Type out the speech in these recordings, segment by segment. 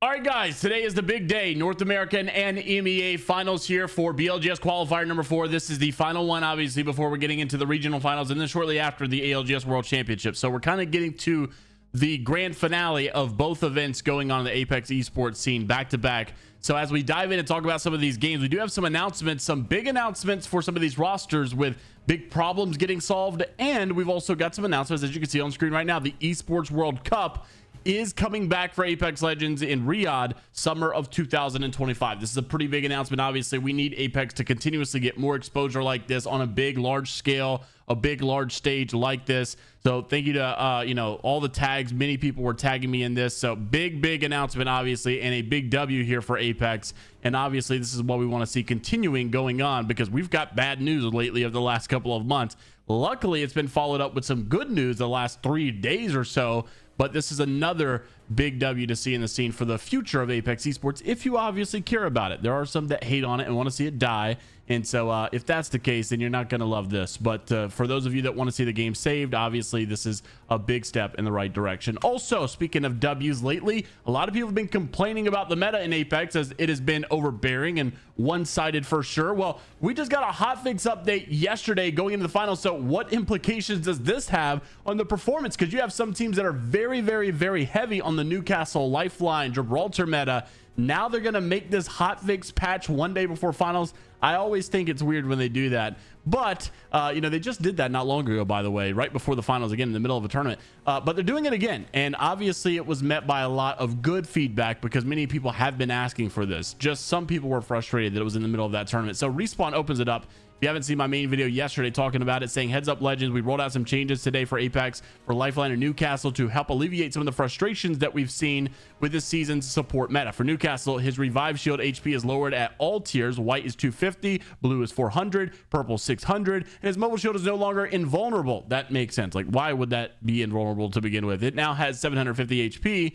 All right, guys, today is the big day. North American and EMEA finals here for BLGS qualifier number 4. This is the final one, obviously, before we're getting into the regional finals and then shortly after the ALGS World Championship. So we're kind of getting to the grand finale of both events going on in the Apex esports scene back to back. So as we dive in and talk about some of these games, we do have some announcements, some big announcements for some of these rosters with big problems getting solved. And we've also got some announcements, as you can see on screen right now. The Esports World Cup is coming back for Apex Legends in Riyadh, summer of 2025. This is a pretty big announcement. Obviously, we need Apex to continuously get more exposure like this on a big, large scale, a big, large stage like this. So thank you to, all the tags. Many people were tagging me in this. So big announcement, obviously, and a big W here for Apex. And obviously, this is what we want to see continuing going on because we've got bad news lately of the last couple of months. Luckily, it's been followed up with some good news the last 3 days or so. But this is another big W to see in the scene for the future of Apex Esports, if you obviously care about it. There are some that hate on it and want to see it die. And so if that's the case, then you're not going to love this. But for those of you that want to see the game saved, obviously this is a big step in the right direction. Also, speaking of W's lately, a lot of people have been complaining about the meta in Apex as it has been overbearing and one-sided for sure. Well, we just got a hotfix update yesterday going into the finals. So what implications does this have on the performance? Because you have some teams that are very heavy on the Newcastle, Lifeline, Gibraltar meta. Now they're going to make this hotfix patch one day before finals. I always think it's weird when they do that. But, they just did that not long ago, by the way, right before the finals, again, in the middle of a tournament. But they're doing it again. And obviously, it was met by a lot of good feedback because many people have been asking for this. Just some people were frustrated that it was in the middle of that tournament. So Respawn opens it up. If you haven't seen my main video yesterday talking about it, saying heads up Legends, we rolled out some changes today for Apex, for Lifeline and Newcastle to help alleviate some of the frustrations that we've seen with this season's support meta. For Newcastle, his revive shield HP is lowered at all tiers. White is 250, blue is 400, purple 600, and his mobile shield is no longer invulnerable. That makes sense. Like, why would that be invulnerable to begin with? It now has 750 HP.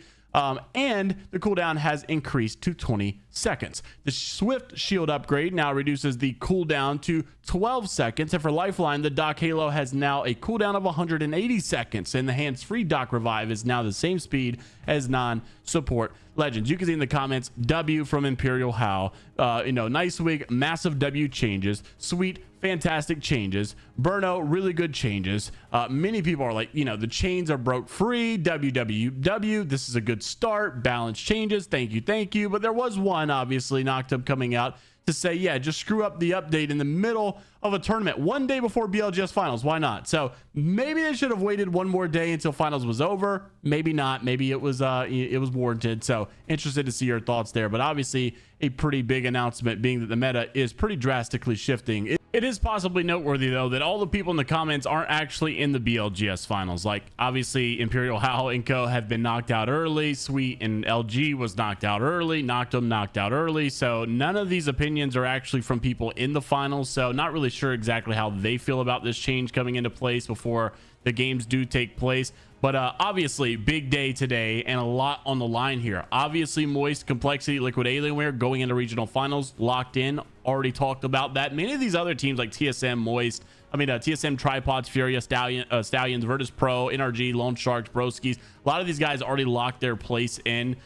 And the cooldown has increased to 20 seconds. The Swift shield upgrade now reduces the cooldown to 12 seconds. And for Lifeline, the Doc Halo has now a cooldown of 180 seconds. And the hands-free Doc Revive is now the same speed as non-support Legends. You can see in the comments, W from Imperial How. Nice week, massive W changes. Sweet, fantastic changes. Burno, really good changes. Many people are like, the chains are broke free. WWW, this is a good start. Balance changes. Thank you. But there was one, obviously, knocked up coming out to say, yeah, just screw up the update in the middle of a tournament one day before BLGS finals. Why not? So maybe they should have waited one more day until finals was over. Maybe not. Maybe it was warranted. So interested to see your thoughts there. But obviously a pretty big announcement, being that the meta is pretty drastically shifting. It is possibly noteworthy, though, that all the people in the comments aren't actually in the BLGS finals. Like, obviously, Imperial How and Co. have been knocked out early. Sweet and LG was knocked out early. Knocked out early. So none of these opinions are actually from people in the finals. So not really sure exactly how they feel about this change coming into place before the games do take place. But obviously, big day today and a lot on the line here. Obviously, Moist, Complexity, Liquid Alienware going into regional finals, locked in. Already talked about that. Many of these other teams like TSM, Moist, TSM, Tripods, Furia, Stallions, Virtus Pro, NRG, Lone Sharks, Broskis. A lot of these guys already locked their place in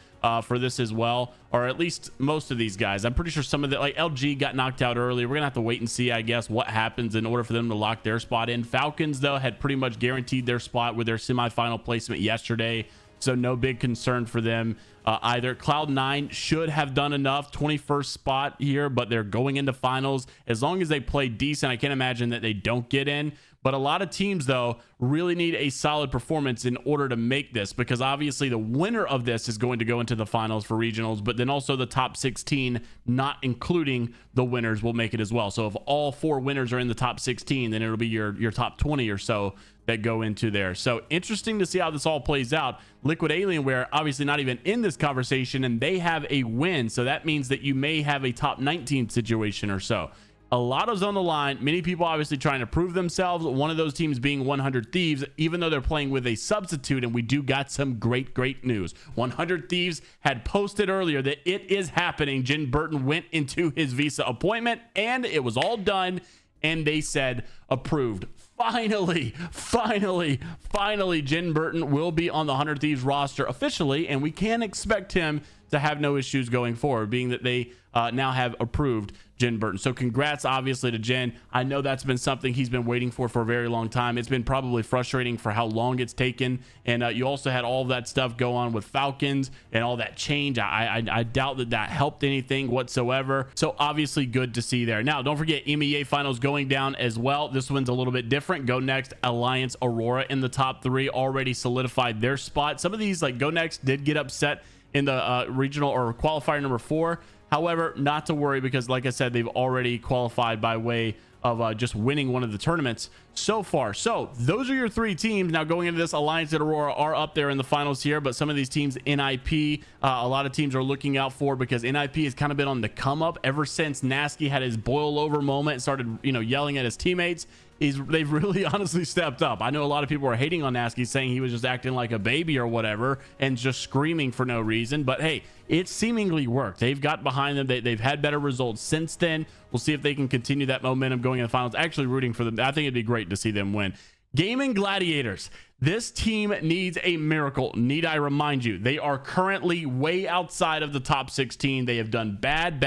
for this as well, or at least most of these guys. I'm pretty sure some of the, like LG got knocked out early. We're gonna have to wait and see, I guess, what happens in order for them to lock their spot in. Falcons, though, had pretty much guaranteed their spot with their semifinal placement yesterday, so no big concern for them either. Cloud9 should have done enough, 21st spot here, but they're going into finals. As long as they play decent, I can't imagine that they don't get in. But a lot of teams, though, really need a solid performance in order to make this, because obviously the winner of this is going to go into the finals for regionals, but then also the top 16, not including the winners, will make it as well. So if all 4 winners are in the top 16, then it'll be your top 20 or so that go into there. So interesting to see how this all plays out. Liquid Alienware, obviously not even in this conversation, and they have a win. So that means that you may have a top 19 situation or so. A lot is on the line. Many people obviously trying to prove themselves. One of those teams being 100 Thieves, even though they're playing with a substitute. And we do got some great news. 100 Thieves had posted earlier that it is happening. Genburten went into his visa appointment and it was all done. And they said approved. Finally, Genburten will be on the 100 Thieves roster officially, and we can expect him to have no issues going forward, being that they now have approved Genburten. So congrats, obviously, to Jen. I know that's been something he's been waiting for a very long time. It's been probably frustrating for how long it's taken. And you also had all of that stuff go on with Falcons and all that change. I doubt that that helped anything whatsoever. So obviously good to see there. Now, don't forget EMEA finals going down as well. This one's a little bit different. Go Next, Alliance, Aurora in the top 3 already solidified their spot. Some of these, like Go Next, did get upset in the regional or qualifier number 4. However, not to worry, because like I said, they've already qualified by way of just winning one of the tournaments so far. So those are your 3 teams. Now going into this, Alliance and Aurora are up there in the finals here, but some of these teams, NIP, a lot of teams are looking out for, because NIP has kind of been on the come up ever since Nasky had his boil over moment and started, yelling at his teammates. They've really honestly stepped up. I know a lot of people are hating on Nasky, saying he was just acting like a baby or whatever and just screaming for no reason, but hey, it seemingly worked. They've got behind them. They've had better results since then. We'll see if they can continue that momentum going in the finals. Actually rooting for them. I think it'd be great to see them win. Gaming Gladiators, this team needs a miracle. Need I remind you, they are currently way outside of the top 16. They have done bad.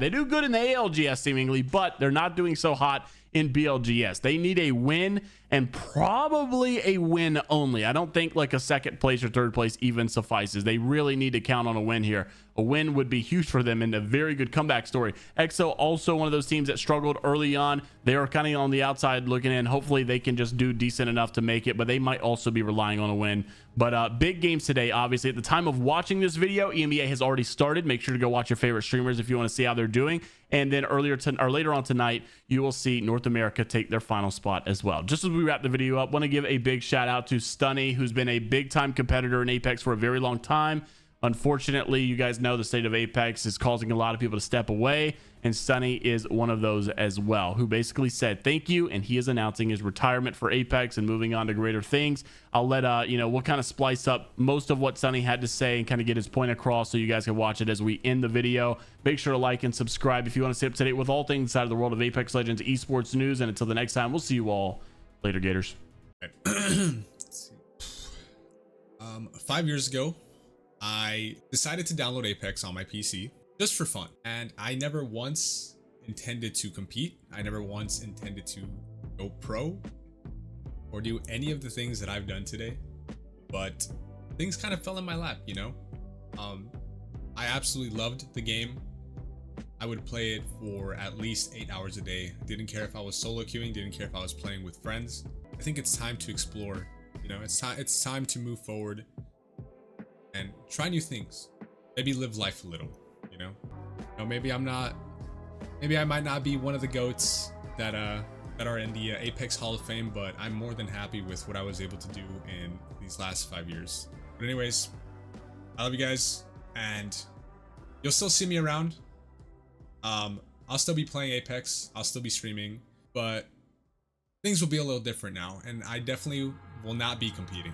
They do good in the ALGS seemingly, but they're not doing so hot in BLGS. They need a win, and probably a win only. I don't think like a second place or third place even suffices. They really need to count on a win here. A win would be huge for them and a very good comeback story. EXO, also one of those teams that struggled early on. They are kind of on the outside looking in. Hopefully they can just do decent enough to make it, but they might also be relying on a win. But big games today, obviously. At the time of watching this video, EMEA has already started. Make sure to go watch your favorite streamers if you want to see how they're doing. And then later on tonight, you will see North America take their final spot as well. Just as we wrap the video up, want to give a big shout out to Stuhni, who's been a big time competitor in Apex for a very long time. Unfortunately, you guys know the state of Apex is causing a lot of people to step away, and Stuhni is one of those as well, who basically said thank you, and he is announcing his retirement for Apex and moving on to greater things. I'll let we'll kind of splice up most of what Stuhni had to say and kind of get his point across so you guys can watch it as we end the video. Make sure to like and subscribe if you want to stay up to date with all things inside of the world of Apex Legends esports news. And until the next time, we'll see you all later, Gators. 5 years ago, I decided to download Apex on my PC just for fun, and I never once intended to compete. I never once intended to go pro or do any of the things that I've done today, but things kind of fell in my lap, I absolutely loved the game. I would play it for at least 8 hours a day. Didn't care if I was solo queuing, didn't care if I was playing with friends. I think it's time to explore, it's time to move forward and try new things. Maybe live life a little, maybe I might not be one of the GOATs that are in the Apex Hall of Fame, but I'm more than happy with what I was able to do in these last 5 years. But anyways, I love you guys, and you'll still see me around. I'll still be playing Apex, I'll still be streaming, but things will be a little different now, and I definitely will not be competing.